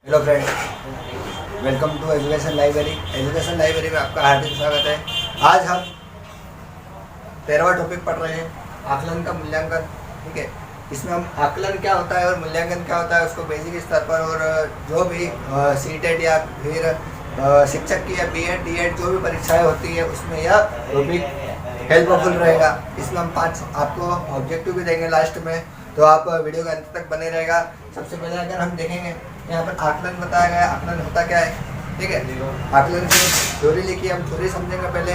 Hello friend, welcome to education library. Education library में आपका हार्दिक स्वागत है। आज हम 13वां टॉपिक पढ़ रहे हैं, आकलन का मूल्यांकन। ठीक है, इसमें हम आकलन क्या होता है और मूल्यांकन क्या होता है उसको बेसिक स्तर पर और जो भी सीटेट या फिर शिक्षक की या बीएड डीएड जो भी परीक्षाएं होती है उसमें यह टॉपिक हेल्पफुल रहेगा। इसमें हम 5 आपको ऑब्जेक्टिव भी देंगे लास्ट में, तो आप वीडियो के अंत तक बने रहेगा। सबसे पहले अगर हम देखेंगे यहाँ पर आकलन बताया गया, आकलन होता क्या है। ठीक है, आकलन की थ्योरी लिखी, हम थ्योरी समझेंगे पहले।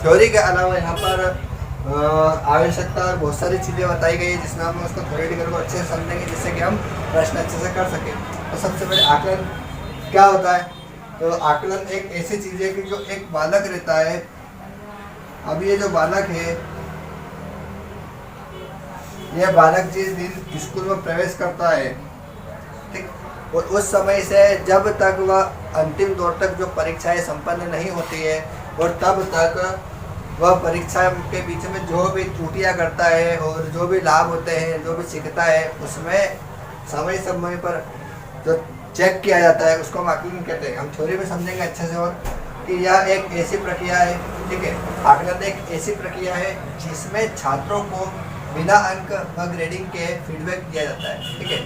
थ्योरी के अलावा यहाँ पर आवश्यकता और बहुत सारी चीज़ें बताई गई है जिसमें हम उसको थ्योरेटिकल को अच्छे से समझेंगे जिससे कि हम प्रश्न अच्छे से कर सकें। तो सबसे पहले आकलन क्या होता है। तो आकलन एक ऐसी चीज़ है कि जो एक बालक रहता है, अब ये जो बालक है, यह बालक जिस दिन स्कूल में प्रवेश करता है, ठीक, और उस समय से जब तक वह अंतिम दौर तक जो परीक्षाएं संपन्न नहीं होती है और तब तक वह परीक्षा के बीच में जो भी त्रुटियां करता है और जो भी लाभ होते हैं, जो भी सीखता है, उसमें समय समय पर जो चेक किया जाता है उसको हम आकलन कहते हैं। हम थ्योरी में समझेंगे अच्छे से और कि यह एक ऐसी प्रक्रिया है। ठीक है, आकलन एक ऐसी प्रक्रिया है जिसमें छात्रों को बिना अंक व ग्रेडिंग के फीडबैक दिया जाता है। ठीक है,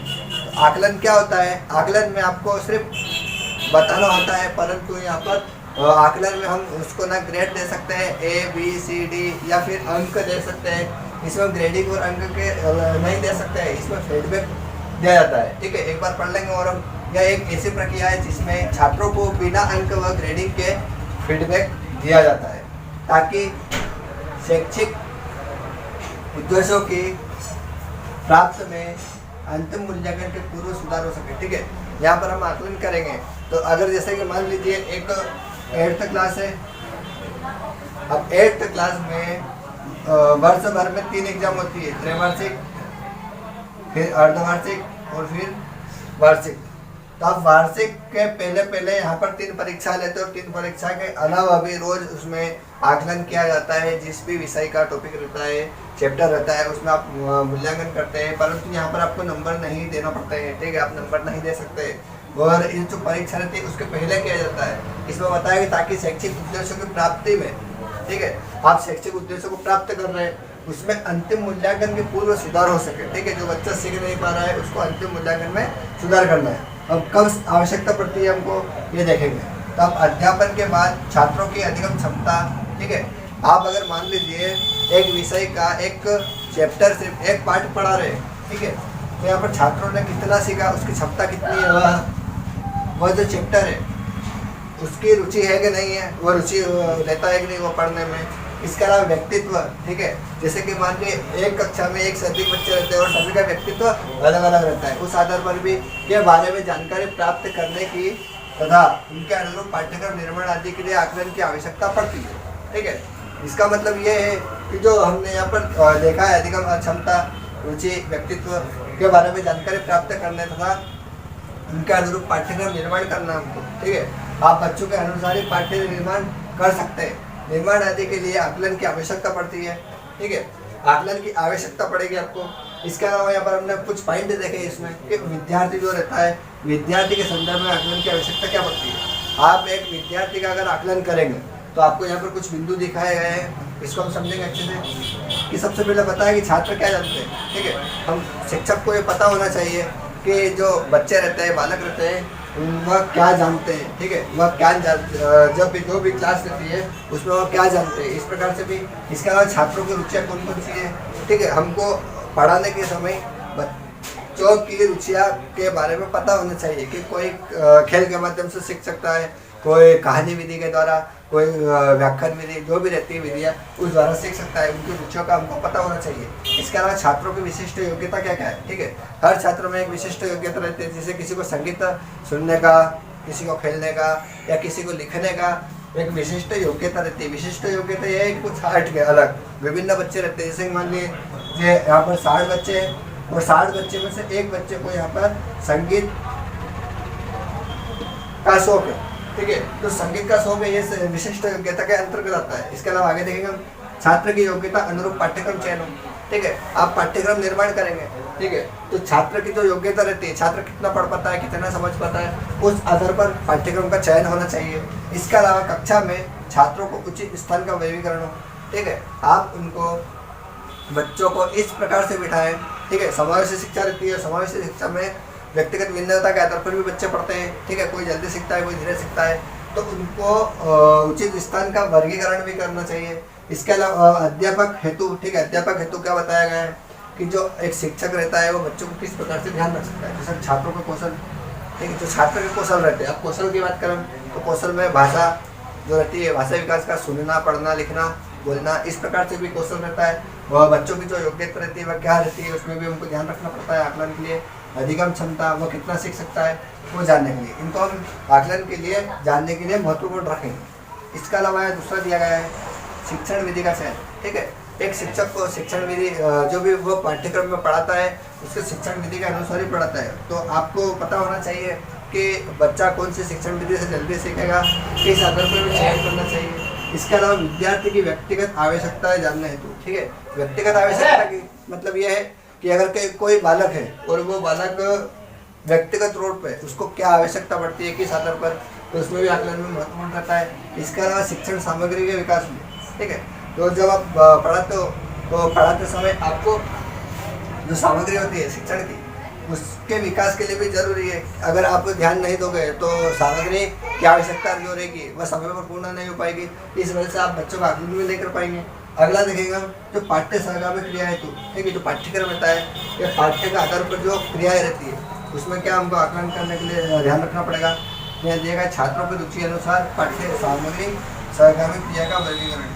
तो आकलन क्या होता है। आकलन में आपको सिर्फ बताना होता है, परंतु यहाँ पर आकलन में हम उसको ना ग्रेड दे सकते हैं ABCD या फिर अंक दे सकते हैं। इसमें ग्रेडिंग और अंक के नहीं दे सकते हैं, इसमें फीडबैक दिया जाता है। ठीक है, एक बार पढ़ लेंगे और हम, यह एक ऐसी प्रक्रिया है जिसमें छात्रों को बिना अंक व ग्रेडिंग के फीडबैक दिया जाता है ताकि शैक्षिक उद्देश्यों की प्राप्त में अंतिम मूल्यांकन के पूर्व सुधार हो सके। ठीक है, यहाँ पर हम आकलन करेंगे। तो अगर जैसे कि मान लीजिए एक 8th क्लास है, अब 8th क्लास में वर्ष भर में 3 एग्जाम होती है, त्रैमासिक, फिर अर्धवार्षिक और फिर वार्षिक। तो आप वार्षिक के पहले यहाँ पर 3 परीक्षा लेते हो और 3 परीक्षा के अलावा भी रोज उसमें आकलन किया जाता है। जिस भी विषय का टॉपिक रहता है, चैप्टर रहता है, उसमें आप मूल्यांकन करते हैं, परंतु यहाँ पर आपको नंबर नहीं देना पड़ता है। ठीक है, आप नंबर नहीं दे सकते और ये जो परीक्षा रहती है उसके पहले किया जाता है। इसमें बताया कि ताकि शैक्षिक उद्देश्यों की प्राप्ति में, ठीक है, आप शैक्षिक उद्देश्यों को प्राप्त कर रहे हैं उसमें अंतिम मूल्यांकन के पूर्व सुधार हो सके। ठीक है, जो बच्चा सीख नहीं पा रहा है उसको अंतिम मूल्यांकन में सुधार करना है। अब कब आवश्यकता पड़ती है हमको ये देखेंगे। तो अब अध्यापन के बाद छात्रों की अधिगम क्षमता। ठीक है, आप अगर मान लीजिए एक विषय का एक चैप्टर सिर्फ एक पार्ट पढ़ा रहे, ठीक है, तो यहाँ पर छात्रों ने कितना सीखा, उसकी क्षमता कितनी है, वह जो चैप्टर है उसकी रुचि है कि नहीं है, वह रुचि रहता है कि नहीं वो पढ़ने में। इसके अलावा व्यक्तित्व। ठीक है, जैसे कि मान लीजिए एक कक्षा में एक से अधिक बच्चे रहते हैं और सभी का व्यक्तित्व अलग अलग रहता है, उस आधार पर भी के बारे में जानकारी प्राप्त करने की तथा उनके अनुरूप पाठ्यक्रम निर्माण आदि के लिए आकलन की आवश्यकता पड़ती है। ठीक है, इसका मतलब ये है कि जो हमने यहाँ पर देखा है, अधिगम, क्षमता, रुचि, व्यक्तित्व के बारे में जानकारी प्राप्त करने तथा उनके अनुरूप पाठ्यक्रम निर्माण करना हमको। ठीक है, आप बच्चों के अनुसार ही पाठ्य निर्माण कर सकते हैं। निर्माण आदि के लिए आकलन की आवश्यकता पड़ती है। ठीक है, आकलन की आवश्यकता पड़ेगी आपको। इसके अलावा यहाँ पर हमने कुछ पॉइंट देखे इसमें कि विद्यार्थी जो रहता है, विद्यार्थी के संदर्भ में आकलन की आवश्यकता क्या पड़ती है। आप एक विद्यार्थी का अगर आकलन करेंगे तो आपको यहाँ पर कुछ बिंदु दिखाए गए हैं, इसको हम समझेंगे अच्छे से। कि सबसे पहले बताया कि छात्र क्या जानते हैं। ठीक है, हम शिक्षक को ये पता होना चाहिए कि जो बच्चे रहते हैं, बालक रहते हैं, वह क्या जानते हैं। ठीक है, वह क्या जब भी जो भी क्लास रहती है उसमें वह क्या जानते हैं, इस प्रकार से भी। इसके अलावा छात्रों की रुचियाँ कौन कौन सी है। ठीक है, हमको पढ़ाने के समय बच्चों की रुचियाँ के बारे में पता होना चाहिए कि कोई खेल के माध्यम से सीख सकता है, कोई कहानी विधि के द्वारा, कोई व्याख्यान विधि, जो भी रहती है विधियाँ उस द्वारा सीख सकता है। उनकी रुचियों का हमको पता होना चाहिए। इसके अलावा छात्रों की विशिष्ट योग्यता क्या क्या है। ठीक है, हर छात्र में एक विशिष्ट योग्यता रहती है, जैसे किसी को संगीत सुनने का, किसी को खेलने का या किसी को लिखने का एक विशिष्ट योग्यता रहती है। विशिष्ट योग्यता यह है कुछ हट के अलग विभिन्न बच्चे रहते हैं। जैसे मान लीजिए यहाँ पर 60 बच्चे हैं और 60 बच्चे में से एक बच्चे को यहाँ पर संगीत का शौक है। ठीक है, तो संगीत का शौक है, ये विशिष्ट योग्यता के अंतर्गत आता है। इसके अलावा आगे देखेंगे हम छात्र की योग्यता अनुरूप पाठ्यक्रम चयन। ठीक है, आप पाठ्यक्रम निर्माण करेंगे। ठीक है। तो छात्र की जो योग्यता रहती है, छात्र कितना पढ़ पाता है, कितना समझ पाता है, उस आधार पर पाठ्यक्रम का चयन होना चाहिए। इसके अलावा कक्षा में छात्रों को उचित स्थान का वर्गीकरण हो, ठीक है। आप उनको बच्चों को इस प्रकार से बिठाएं, ठीक है। समावेशी शिक्षा रहती है, समावेशी शिक्षा में व्यक्तिगत भिन्नता के आधार पर भी बच्चे पढ़ते हैं, ठीक है। कोई जल्दी सीखता है, कोई धीरे सीखता है, तो उनको उचित स्थान का वर्गीकरण भी करना चाहिए। इसके अलावा अध्यापक हेतु, ठीक है, अध्यापक हेतु क्या बताया गया है कि जो एक शिक्षक रहता है वो बच्चों को किस प्रकार से ध्यान रख सकता है। जैसे छात्रों का कौशल, ठीक है, जो छात्र के कौशल रहते हैं, अब कौशल की बात करें तो कौशल में भाषा जो रहती है, भाषा विकास का सुनना, पढ़ना, लिखना, बोलना, इस प्रकार से भी कौशल रहता है। वह बच्चों की जो योग्यता रहती है वह क्या रहती है, उसमें भी हमको ध्यान रखना पड़ता है आकलन के लिए। अधिगम क्षमता, वह कितना सीख सकता है वो जानने के लिए, इनको हम आकलन के लिए जानने के लिए महत्वपूर्ण रखेंगे। इसके अलावा दूसरा दिया गया है शिक्षण विधि का चयन, ठीक है। एक शिक्षक को शिक्षण विधि जो भी वो पाठ्यक्रम में पढ़ाता है उसके शिक्षण विधि के अनुसार ही पढ़ाता है। तो आपको पता होना चाहिए कि बच्चा कौन सी शिक्षण विधि से जल्दी सीखेगा, किस आधार पर भी चयन करना चाहिए। इसके अलावा विद्यार्थी की व्यक्तिगत आवश्यकताएं जानना हेतु, ठीक है। व्यक्तिगत आवश्यकता की मतलब यह है कि अगर कोई बालक है और वो बालक व्यक्तिगत रूप पे उसको क्या आवश्यकता पड़ती है, किस आधार पर, तो उसमें भी आकलन में महत्वपूर्ण रहता है। इसके अलावा शिक्षण सामग्री के विकास में, ठीक है। तो जब आप पढ़ाते हो तो पढ़ाते समय आपको जो सामग्री होती है शिक्षण की, उसके विकास के लिए भी जरूरी है। अगर आप ध्यान नहीं दोगे तो सामग्री की आवश्यकता जो रहेगी वह समय पर पूर्ण नहीं हो पाएगी। इस वजह से आप बच्चों का आकलन भी नहीं कर पाएंगे। अगला देखेंगे हम जो पाठ्य सहगामी क्रिया हेतु, ठीक है, जो पाठ्यक्रम रहता है या पाठ्य के आधार पर जो क्रियाएं रहती है उसमें क्या हमको आकलन करने के लिए ध्यान रखना पड़ेगा। यह दिया गया छात्रों की रुचि अनुसार पाठ्य सामग्री सहगामी क्रिया का वर्गीकरण,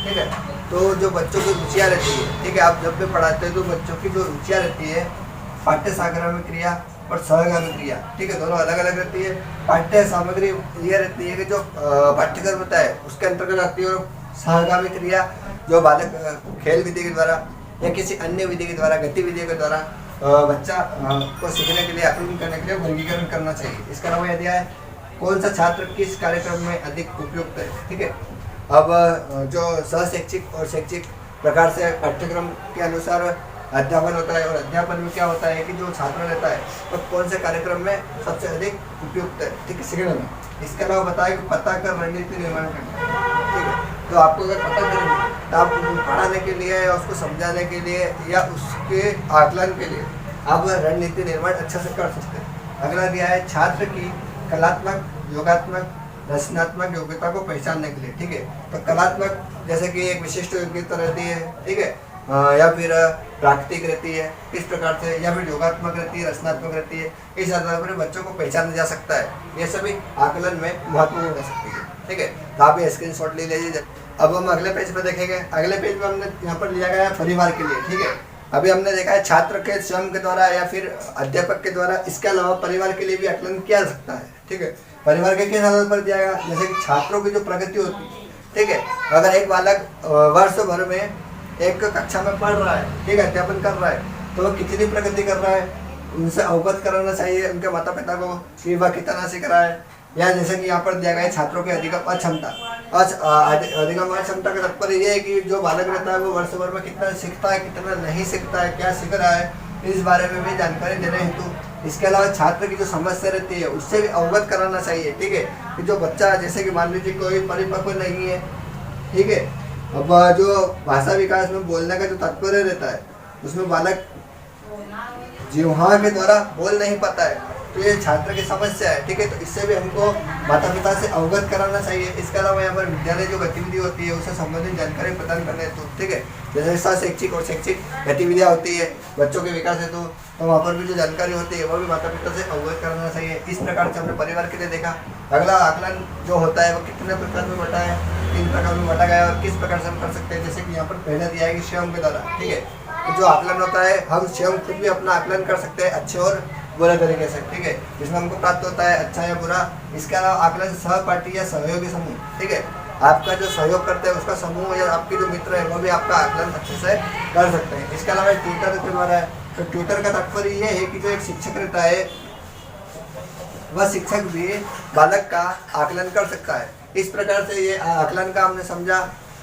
ठीक है। तो जो बच्चों की रुचियाँ रहती है, ठीक है, आप जब भी पढ़ाते हैं तो बच्चों की जो रुचियाँ रहती है पाठ्य सामग्री क्रिया और सहगामी क्रिया, ठीक है, दोनों अलग अलग रहती है। पाठ्य सामग्री ये रहती है कि जो पाठ्यक्रम होता है उसके अंतर्गत आती है, और सहगामी क्रिया जो बालक खेल विधि के द्वारा या किसी अन्य विधि के द्वारा, गतिविधियों के द्वारा बच्चा को सीखने के लिए, आकलन करने के लिए वर्गीकरण करना चाहिए। इसका अलावा यह दिया है कौन सा छात्र किस कार्यक्रम में अधिक उपयुक्त है, ठीक है। अब जो सहशैक्षिक और शैक्षिक प्रकार से पाठ्यक्रम के अनुसार अध्यापन होता है, और अध्यापन में क्या होता है कि जो छात्र रहता है तो कौन से कार्यक्रम में सबसे अधिक उपयुक्त है, ठीक है, सीखने में। इसके अलावा बताया कि पता कर रणनीति निर्माण करना, ठीक है। तो आपको अगर पता करेंगे तो आप पढ़ाने के लिए या उसको समझाने के लिए या उसके आकलन के लिए आप रणनीति निर्माण अच्छा से कर सकते हैं। अगला दिया है छात्र की कलात्मक, योगात्मक, रचनात्मक योग्यता को पहचानने के लिए, ठीक है। तो कलात्मक जैसे कि एक विशिष्ट योग्यता रहती है, ठीक है, या फिर प्राकृतिक रहती है इस प्रकार से, या फिर योगात्मक रहती है, रचनात्मक रहती है, इस आधार पर बच्चों को पहचाना जा सकता है। ये सभी आकलन में महत्वपूर्ण रह सकती है, ठीक है। तो आप ये स्क्रीनशॉट ले लीजिए। अब हम अगले पेज पर देखेंगे। अगले पेज में हमने यहाँ पर लिया गया है परिवार के लिए, ठीक है। अभी हमने देखा है छात्र के स्वयं के द्वारा या फिर अध्यापक के द्वारा, इसके अलावा परिवार के लिए भी आकलन किया जा सकता है, ठीक है। परिवार के किस आधार पर दिया गया, जैसे कि छात्रों की जो प्रगति होती है, ठीक है। अगर एक बालक वर्ष भर में एक कक्षा में पढ़ रहा है, ठीक है, अध्यापन कर रहा है, तो वह कितनी प्रगति कर रहा है उनसे अवगत कराना चाहिए उनके माता पिता को कि वह कितना सीख रहा है। या जैसे कि यहाँ पर दिया गया है छात्रों की अधिगम अक्षमता। अधिगम अक्षमता का तात्पर्य ये है कि जो बालक रहता है वो वर्ष भर में कितना सीखता है, कितना नहीं सीखता है, क्या सीख रहा है, इस बारे में भी जानकारी देने हेतु। इसके अलावा छात्र की जो समस्या रहती है उससे भी अवगत कराना चाहिए, ठीक है। कि जो बच्चा जैसे कि मान लीजिए कोई परिपक्व नहीं है, ठीक है, अब जो भाषा विकास में बोलने का जो तात्पर्य रहता है उसमें बालक जिह्वा के द्वारा बोल नहीं पाता है, तो ये छात्र की समस्या है, ठीक है। तो इससे भी हमको माता पिता से अवगत कराना चाहिए। इसके अलावा यहाँ पर विद्यालय जो गतिविधि होती है उससे संबंधित जानकारी प्रदान करने हेतु, ठीक है, जैसे शैक्षिक और शैक्षिक गतिविधियाँ होती है बच्चों के विकास हेतु, तो वहाँ पर भी जो जानकारी होती है वो भी माता पिता से अवगत कराना चाहिए। इस प्रकार से हमने परिवार के लिए देखा। अगला आकलन जो होता है वो कितने प्रकार में बटा है, 3 प्रकार में बटा गया है, और किस प्रकार से हम कर सकते हैं। जैसे कि यहाँ पर पहले दिया है कि स्वयं के द्वारा, ठीक है, तो जो आकलन होता है हम स्वयं खुद भी अपना आकलन कर सकते हैं अच्छे और बुरे तरीके से, ठीक है, जिसमें हमको प्राप्त होता है अच्छा या बुरा। इसके अलावा आकलन सहपाठी या सहयोगी समूह, ठीक है, आपका जो सहयोग करते हैं उसका समूह या आपके जो मित्र है वो भी आपका आकलन अच्छे से कर सकते हैं। इसके अलावा ट्यूटर के द्वारा है, तो ट्यूटर का तात्पर्य ये है कि जो एक शिक्षक रहता है वह शिक्षक भी बालक का आकलन कर सकता है। इस प्रकार से ये आकलन का हमने समझा।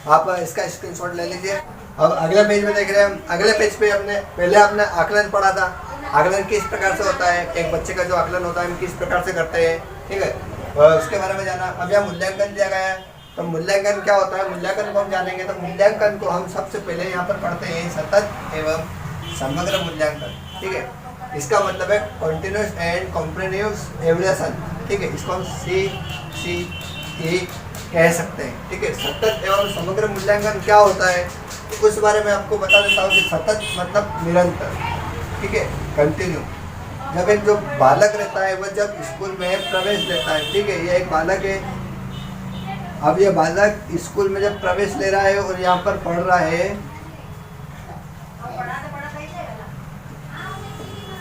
आप इसका स्क्रीनशॉट ले लीजिए। अब अगले पेज में देख रहे हैं हम। अगले पेज पे हमने पहले आपने आकलन पढ़ा था। आकलन किस प्रकार से होता है, एक बच्चे का जो आकलन होता है हम किस प्रकार से करते हैं, ठीक है, और उसके बारे में जाना। अब यहाँ मूल्यांकन दिया गया है, तो मूल्यांकन क्या होता है, मूल्यांकन को हम जानेंगे। तो मूल्यांकन को हम सबसे पहले यहाँ पर पढ़ते हैं सतत एवं समग्र मूल्यांकन, ठीक है। इसका मतलब है कॉन्टिन्यूस एंड कॉम्प्रिहेंसिव एवल्यूशन, ठीक है। इसको हम CCE कह सकते हैं, ठीक है। सतत एवं समग्र मूल्यांकन क्या होता है, तो उस बारे में आपको बता देता हूँ कि सतत मतलब निरंतर, ठीक है, कंटिन्यू। जब एक जो बालक रहता है वह जब स्कूल में प्रवेश लेता है, ठीक है, ये एक बालक है। अब ये बालक स्कूल में जब प्रवेश ले रहा है और यहाँ पर पढ़ रहा है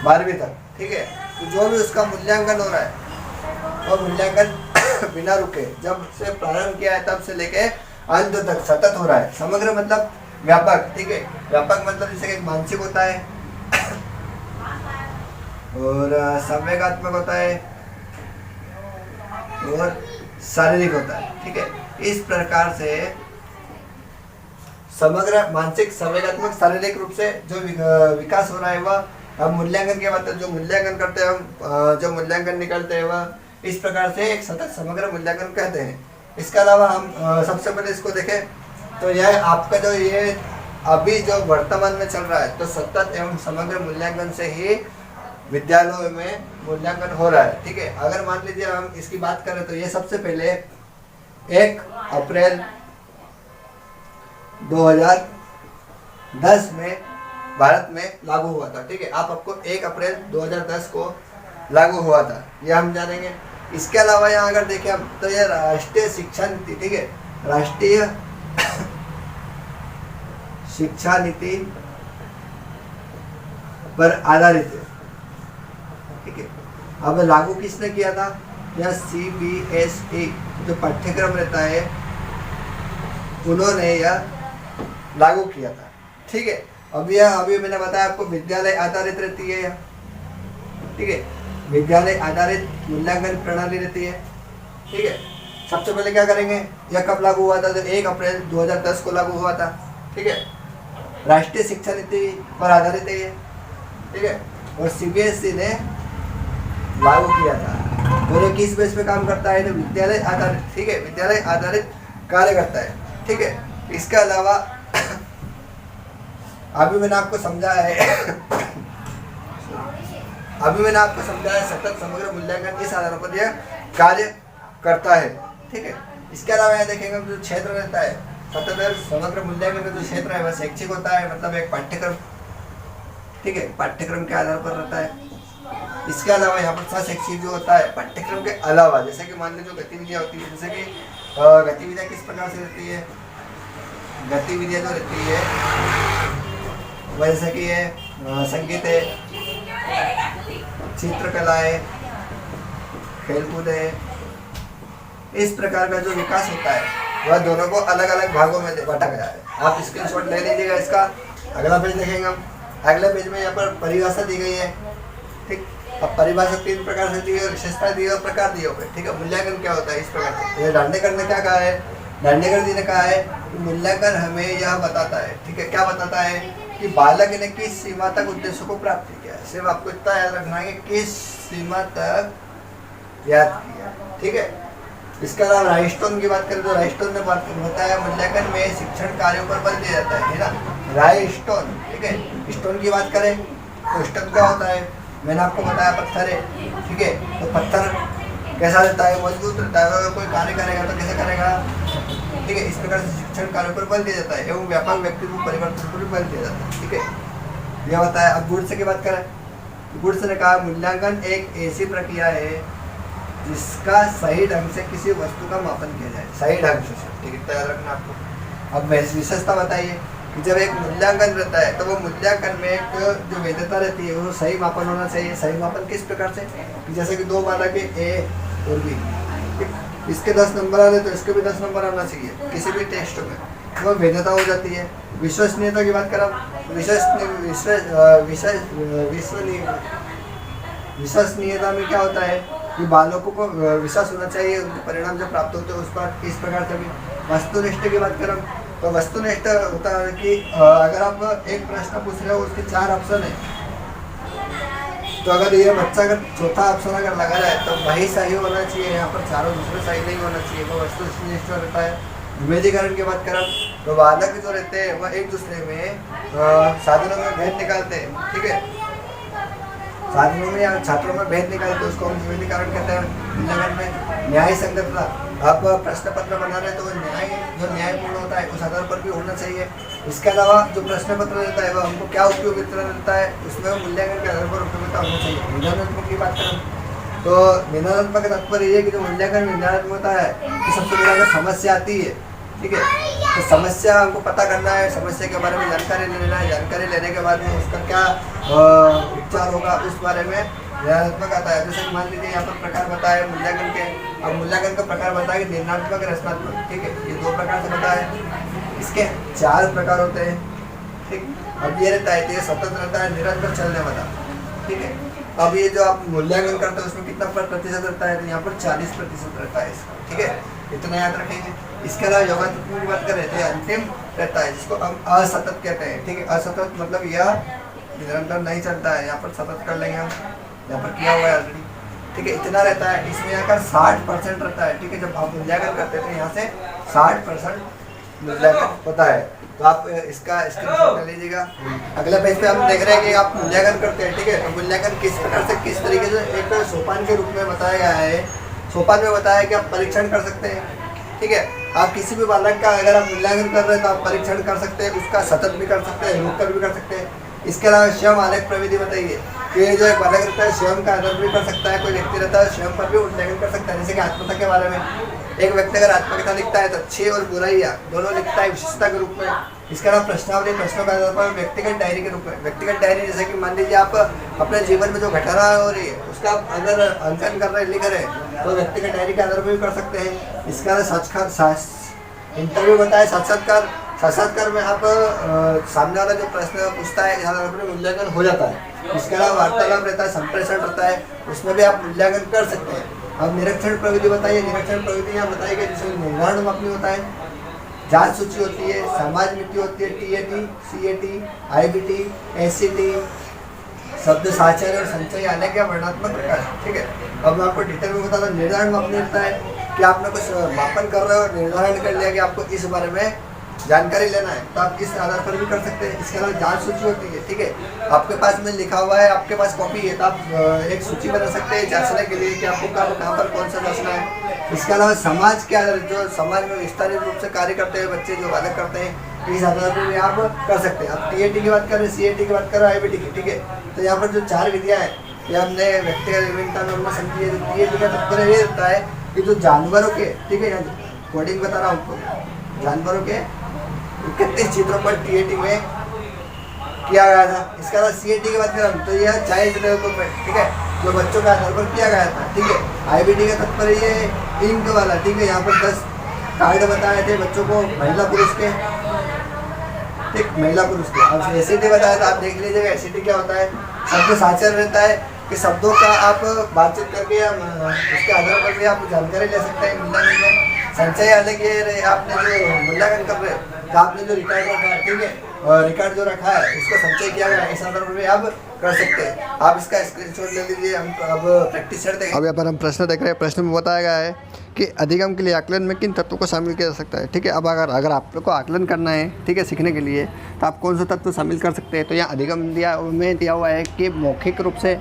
12वीं तक, ठीक है, तो जो भी उसका मूल्यांकन हो रहा है वो मूल्यांकन बिना रुके जब से प्रारंभ किया है तब से लेके अंत तक सतत हो रहा है। समग्र मतलब व्यापक, ठीक है। व्यापक मतलब जैसे कि मानसिक होता है और संवेगात्मक होता है और शारीरिक होता है, ठीक है। इस प्रकार से समग्र मानसिक, संवेगात्मक, शारीरिक रूप से जो विकास हो रहा है वह अब मूल्यांकन के बाद जो मूल्यांकन करते हैं हम, जो मूल्यांकन निकलते हैं वह इस प्रकार से एक सतत समग्र मूल्यांकन कहते हैं। इसके अलावा हम सबसे पहले इसको देखें तो यह आपका जो ये अभी जो वर्तमान में चल रहा है, तो सतत एवं समग्र मूल्यांकन से ही विद्यालयों में मूल्यांकन हो रहा है, ठीक है। अगर मान लीजिए हम इसकी बात करें तो ये सबसे पहले 1 अप्रैल 2010 में भारत में लागू हुआ था, ठीक है। आपको 1 अप्रैल 2010 को लागू हुआ था, यह हम जानेंगे। इसके अलावा यहाँ अगर देखें हम तो यह राष्ट्रीय शिक्षा नीति, ठीक है, राष्ट्रीय शिक्षा नीति पर आधारित है, ठीक है। अब लागू किसने किया था, यह CBSE जो पाठ्यक्रम रहता है उन्होंने यह लागू किया था, ठीक है। अभी मैंने बताया आपको विद्यालय आधारित रहती है, ठीक है, विद्यालय आधारित मूल्यांकन प्रणाली रहती है, ठीक है। सबसे पहले क्या करेंगे, यह कब लागू हुआ था, तो 1 अप्रैल 2010 को लागू हुआ था, ठीक है। राष्ट्रीय शिक्षा नीति पर आधारित है ये, ठीक है, और CBSE ने लागू किया था। और ये किस बेस पे काम करता है, तो विद्यालय आधारित, ठीक है, विद्यालय आधारित कार्य करता है, ठीक है। इसके अलावा अभी मैंने आपको समझाया है सतत समग्र मूल्यांकन इस आधार पर यह कार्य करता है, ठीक है। इसके अलावा यहाँ देखेंगे जो क्षेत्र रहता है सतत समग्र मूल्यांकन का जो क्षेत्र है वह शैक्षिक होता है, मतलब एक पाठ्यक्रम, ठीक है, पाठ्यक्रम के आधार पर रहता है। इसके अलावा यहाँ पर सहशैक्षिक जो होता है पाठ्यक्रम के अलावा, जैसे कि मान लीजिए गतिविधियाँ होती है, जैसे कि गतिविधियाँ किस प्रकार से रहती है, गतिविधियाँ जो रहती है वैसे कि ये संगीत है, चित्रकला है, खेलकूद है, इस प्रकार का जो विकास होता है वह दोनों को अलग अलग भागों में बांटा गया है। आप स्क्रीनशॉट ले लीजिएगा इसका। अगला पेज देखेंगे हम। अगले पेज में यहाँ पर परिभाषा दी गई है, ठीक। अब परिभाषा 3 प्रकार से दी है, विशेषता दी है और प्रकार दिए हुए, ठीक है। मूल्यांकन क्या होता है इस प्रकार से, दांडेकर ने क्या कहा है, दांडेकर जी ने कहा है कि मूल्यांकन हमें यह बताता है, ठीक है, क्या बताता है कि बालक ने किस सीमा तक उद्देश्यों को प्राप्त किया है। सिर्फ आपको इतना याद रखना है कि किस सीमा तक याद किया, ठीक है। इसके अलावा राइस्टोन की बात करें तो राइस्टोन ने बताया मूल्यांकन में शिक्षण कार्यों पर बल दिया जाता है ना, राइस्टोन, ठीक है। स्टोन की बात करें तो स्टोन क्या होता है, मैंने आपको बताया पत्थर है, ठीक है। तो पत्थर कैसा रहता है, मजबूत रहता है, अगर कोई कार्य करेगा तो कैसे करेगा, ठीक है। इस प्रकार से शिक्षण कार्यों पर बल दिया जाता है एवं व्यापक व्यक्तित्व परिवर्तन पर बल दिया जाता है, ठीक है। यह बताया। अब गुड्स की बात करें, गुड्स ने कहा मूल्यांकन एक ऐसी प्रक्रिया है जिसका सही ढंग से किसी वस्तु का मापन किया जाए, सही ढंग से, ठीक है, याद रखना आपको। अब विशेषता बताइए कि जब एक मूल्यांकन रहता है तो वो मूल्यांकन में एक जो वैधता रहती है वो सही मापन होना चाहिए। सही मापन किस प्रकार से, कि जैसे कि 2 बालक है A और B, इसके 10 नंबर आ रहे तो इसके भी 10 नंबर आना चाहिए किसी भी टेस्ट में, वो वैधता हो जाती है। विश्वसनीयता की बात करें, विश्वसनीयता में क्या होता है कि बालकों को विश्वास होना चाहिए उनके परिणाम जो प्राप्त होते हैं उस पर। इस प्रकार से भी वस्तुनिष्ठ की बात करें तो वस्तुनिष्ठ होता है कि अगर आप एक प्रश्न पूछ रहे हो उसके 4 ऑप्शन है, तो अगर ये बच्चा अगर चौथा ऑप्शन अगर लगा रहा है तो वही सही होना चाहिए, यहाँ पर चारों दूसरे सही नहीं होना चाहिए। वो वस्तुनिष्ठ रहता है। विभेदीकरण की बात करें तो बालक जो रहते हैं वह एक दूसरे में साधनों में भेद निकालते हैं, ठीक है, साधनों में या छात्रों में भेद निकालते हैं, उसको हम विभेदीकरण कहते हैं। मूल्यांकन में न्याय संगतता, आप प्रश्न पत्र बना रहे तो जो न्यायपूर्ण होता है उस आधार पर भी होना चाहिए। इसके अलावा जो प्रश्न पत्र रहता है वह हमको क्या उपयोगिता रहता है उसमें मूल्यांकन के आधार पर उपयोगिता होना चाहिए। निदानात्मक की बात करें तो निदानात्मक का तात्पर्य ये कि जो मूल्यांकन निदानात्मक होता है तो सबसे पहले अगर समस्या आती है, ठीक है, तो समस्या हमको पता करना है, समस्या के बारे में जानकारी लेना है, जानकारी लेने के बाद में उसका क्या उपचार होगा उस बारे में निदानात्मक आता है। जैसे मान लीजिए यहाँ पर प्रकार बताए मूल्यांकन के, अब मूल्यांकन का प्रकार बताया कि निर्णयात्मक रचनात्मक, ठीक है, ये 2 प्रकार से बताया। इसके 4 प्रकार होते हैं, ठीक। अब ये रहता है तो ये सतत रहता है, निरंतर चलने वाला, ठीक है। अब ये जो आप मूल्यांकन करते हैं उसमें कितना प्रतिशत रहता है, तो यहाँ पर 40% रहता है इसका, ठीक है, इतना याद रखेंगे। इसके अलावा योगात्मक की बात करें तो अंतिम रहता है जिसको हम असतत कहते हैं, ठीक है। असतत मतलब यह निरंतर नहीं चलता है, यहाँ पर सतत कर लेंगे हम, यहाँ पर किया हुआ है ऑलरेडी, ठीक है, इतना रहता है। इसमें यहाँ का 60% रहता है, ठीक है। जब आप मूल्यांकन करते हैं तो यहाँ से 60% मूल्यांकन होता है। तो आप इसका स्क्रीनशॉट ले लीजिएगा। अगले पेज पे हम देख रहे हैं कि आप मूल्यांकन करते हैं, ठीक है, तो मूल्यांकन किस प्रकार से किस तरीके से एक सोपान के रूप में बताया गया है। सोपान में बताया कि आप परीक्षण कर सकते हैं, ठीक है। आप किसी भी बालक का अगर आप मूल्यांकन कर रहे हैं तो आप परीक्षण कर सकते हैं, उसका सतत भी कर सकते हैं, रोक कर भी कर सकते हैं। इसके अलावा स्वयं आलेख प्रविधि बताइए कि जो एक बालक रहता है स्वयं का आदर भी कर सकता है, कोई व्यक्ति रहता है स्वयं पर भी मूल्यांकन कर सकता है। जैसे कि आत्मकथा के बारे में एक व्यक्ति अगर आत्मकथा लिखता है तो अच्छे और बुराइयाँ दोनों लिखता है विशेषता के रूप में। इसके अलावा प्रश्नावली, प्रश्नों के आधार पर व्यक्तिगत डायरी के रूप में, व्यक्तिगत डायरी जैसे कि मान लीजिए आप अपने जीवन में जो घटना हो रही है उसका अगर अंकन कर रहे लिख रहे हैं तो व्यक्तिगत डायरी के आधार पर भी कर सकते हैं। इसके अलावा इंटरव्यू बताए, साक्षात्कार में आप सामने वाला जो प्रश्न पूछता है यहाँ पर मूल्यांकन हो जाता है। इसके अलावा वार्तालाप रहता है, संप्रेषण रहता है, उसमें भी आप मूल्यांकन कर सकते हैं। अब निरीक्षण प्रविधि बताइए, निरीक्षण प्रविधि यहाँ बताई गई जिसमें निर्धारण मापनी होता है, जांच सूची होती है, समाज मिति होती है, TAT, CAT, IBT, SCT, शब्द साचर्य और संचय आने के वर्णात्मक प्रकार, ठीक है। अब मैं आपको डिटेल में बताता हूँ। निर्धारण मापनी रहता है कि आपने कुछ मापन कर रहे हो, निर्धारण कर लिया कि आपको इस बारे में जानकारी लेना है तो आप इस आधार पर भी कर सकते हैं। इसके अलावा जांच सूची होती है, ठीक है, आपके पास में लिखा हुआ है, आपके पास कॉपी है तो आप एक सूची बना सकते हैं जांचने के लिए कि आपको कहाँ पर कौन सा जांचना है। इसके अलावा समाज के आधार जो समाज में विस्तारित रूप से कार्य करते हैं बच्चे जो बालक करते हैं इस आधार पर भी आप कर सकते हैं। आप TAT की बात करें, CAT की बात करें, IBT की, ठीक है। तो यहाँ पर जो 4 विधियाँ हैं ये हमने व्यक्तिगत विभिन्नता में हमने समझी है। जो TAT का तात्पर्य ये रहता है कि जो जानवरों के, ठीक है, कोडिंग बता रहा हूँ आपको, जानवरों के 31 चित्रों पर TAT में किया गया था। इसके अलावा CAT की बात करें तो यह चाइल्ड डेवलपमेंट, ठीक है, जो बच्चों के आधार पर किया गया था, ठीक है। IBT का तात्पर्य ये इंक वाला, ठीक है, यहाँ पर 10 कार्ड बताए थे बच्चों को महिला पुरुष के, ठीक, महिला पुरुष के। अब SCT बताया था, आप देख लीजिएगा SCT क्या होता है। शब्द साचर रहता है कि शब्दों का आप बातचीत करके या उसके आधार पर भी आप जानकारी ले सकते हैं मूल्यांकन में। संचय अलग ये आपने जो मूल्यांकन कर रहे हो तो आपने जो रिकॉर्ड रखा है, ठीक है, और रिकॉर्ड जो रखा है उसको संचय किया गया है, इस आधार पर भी आप कर सकते हैं। आप इसका स्क्रीनशॉट ले लीजिए। हम अब प्रैक्टिस करते हैं। अब यहाँ पर हम प्रश्न देख रहे हैं। प्रश्न में बताया गया है कि अधिगम के लिए आकलन में किन तत्वों को शामिल किया जा सकता है, ठीक है। अब अगर आप लोग को आकलन करना है, ठीक है, सीखने के लिए तो आप कौन सा तत्व शामिल कर सकते हैं। तो यहाँ अधिगम में दिया हुआ है कि मौखिक रूप से,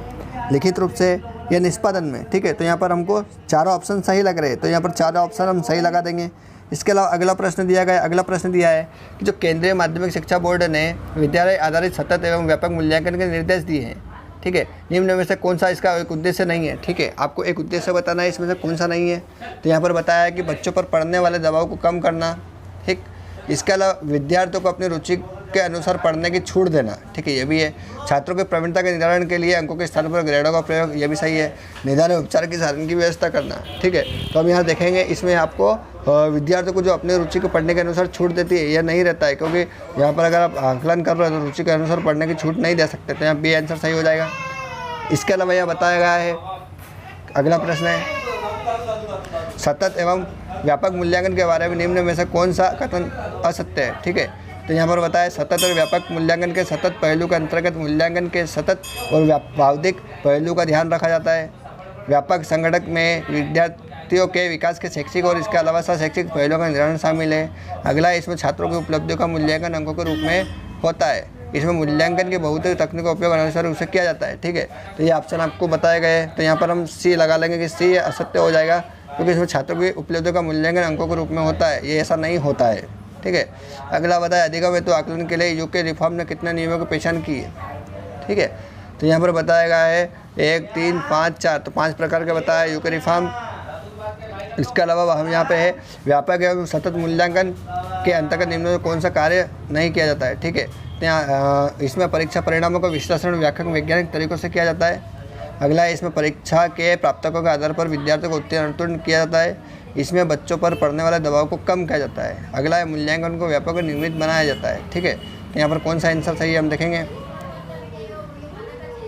लिखित रूप से या निष्पादन में, ठीक है। तो यहाँ पर हमको चारों ऑप्शन सही लग रहे हैं तो यहाँ पर चारों ऑप्शन हम सही लगा देंगे। इसके अलावा अगला प्रश्न दिया गया, अगला प्रश्न दिया है कि जो केंद्रीय माध्यमिक शिक्षा बोर्ड ने विद्यालय आधारित सतत एवं व्यापक मूल्यांकन के निर्देश दिए हैं, ठीक है, निम्न में से कौन सा इसका एक उद्देश्य नहीं है, ठीक है। आपको एक उद्देश्य बताना है, इसमें से कौन सा नहीं है। तो यहाँ पर बताया है कि बच्चों पर पढ़ने वाले दबाव को कम करना, ठीक। इसके अलावा विद्यार्थियों को अपनी रुचि के अनुसार पढ़ने की छूट देना, ठीक है, ये भी है। छात्रों की प्रवीणता के निर्धारण के लिए अंकों के स्थान पर ग्रेडों का प्रयोग, ये भी सही है। निदान उपचार की साधन की व्यवस्था करना, ठीक है। तो हम यहाँ देखेंगे इसमें आपको विद्यार्थियों को जो अपने रुचि को पढ़ने के अनुसार छूट देती है यह नहीं रहता है, क्योंकि यहाँ पर अगर आप आकलन कर रहे हो तो रुचि के अनुसार पढ़ने की छूट नहीं दे सकते। तो यहाँ बी आंसर सही हो जाएगा। इसके अलावा यह बताया गया है, अगला प्रश्न है सतत एवं व्यापक मूल्यांकन के बारे में निम्न में से कौन सा कथन असत्य है। ठीक है, तो यहाँ पर बताया सतत और व्यापक मूल्यांकन के सतत पहलू के अंतर्गत मूल्यांकन के सतत और व्यावधिक पहलू का ध्यान रखा जाता है। व्यापक संगठक में विद्यार्थियों के विकास के शैक्षिक और इसके अलावा शैक्षिक पहलुओं का निर्धारण शामिल है। अगला, इसमें छात्रों की उपलब्धियों का मूल्यांकन अंकों के रूप में होता है। इसमें मूल्यांकन के बहुत तकनीकों का उपयोग अनुसार उसे किया जाता है। ठीक है, तो ये ऑप्शन आपको बताए गए, तो यहाँ पर हम सी लगा लेंगे कि सी असत्य हो जाएगा, क्योंकि इसमें छात्रों की उपलब्धियों का मूल्यांकन अंकों के रूप में होता है, ये ऐसा नहीं होता है। ठीक है, अगला बताया अधिगम हेतु आकलन के लिए यूके रिफॉर्म ने कितने नियमों की पहचान की है। ठीक है, तो यहाँ पर बताया गया है 1, 3, 5, 4, तो 5 प्रकार के बताया यूके रिफॉर्म। इसके अलावा हम यहाँ पे है व्यापक एवं सतत मूल्यांकन के अंतर्गत निम्न में कौन सा कार्य नहीं किया जाता है। ठीक है, तो यहाँ इसमें परीक्षा परिणामों का विश्लेषण व्याख्या वैज्ञानिक तरीकों से किया जाता है। अगला है इसमें परीक्षा के प्राप्तकों के आधार पर विद्यार्थियों को उत्तीर्ण किया जाता है। इसमें बच्चों पर पड़ने वाले दबाव को कम किया जाता है। अगला है मूल्यांकन को व्यापक और नियमित बनाया जाता है। ठीक है, तो यहाँ पर कौन सा आंसर सही है हम देखेंगे।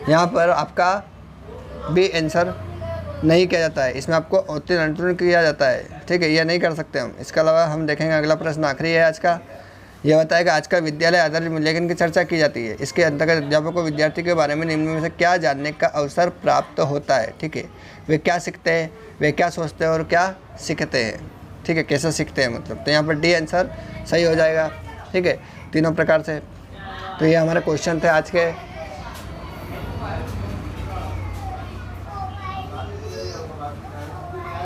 यहाँ पर आपका बी आंसर नहीं किया जाता है, इसमें आपको उत्तीर्ण किया जाता है। ठीक है, यह नहीं कर सकते हम। इसके अलावा हम देखेंगे अगला प्रश्न आखिरी है आज का, यह बताएगा आज का विद्यालय आधारित मूल्यांकन की चर्चा की जाती है। इसके अंतर्गत अध्यापक को विद्यार्थी के बारे में निम्न में से क्या जानने का अवसर प्राप्त होता है। ठीक है, वे क्या सीखते हैं, वे क्या सोचते हैं और क्या सीखते हैं। ठीक है, कैसे सीखते हैं मतलब, तो यहाँ पर डी आंसर सही हो जाएगा। ठीक है, तीनों प्रकार से। तो ये हमारे क्वेश्चन थे आज के।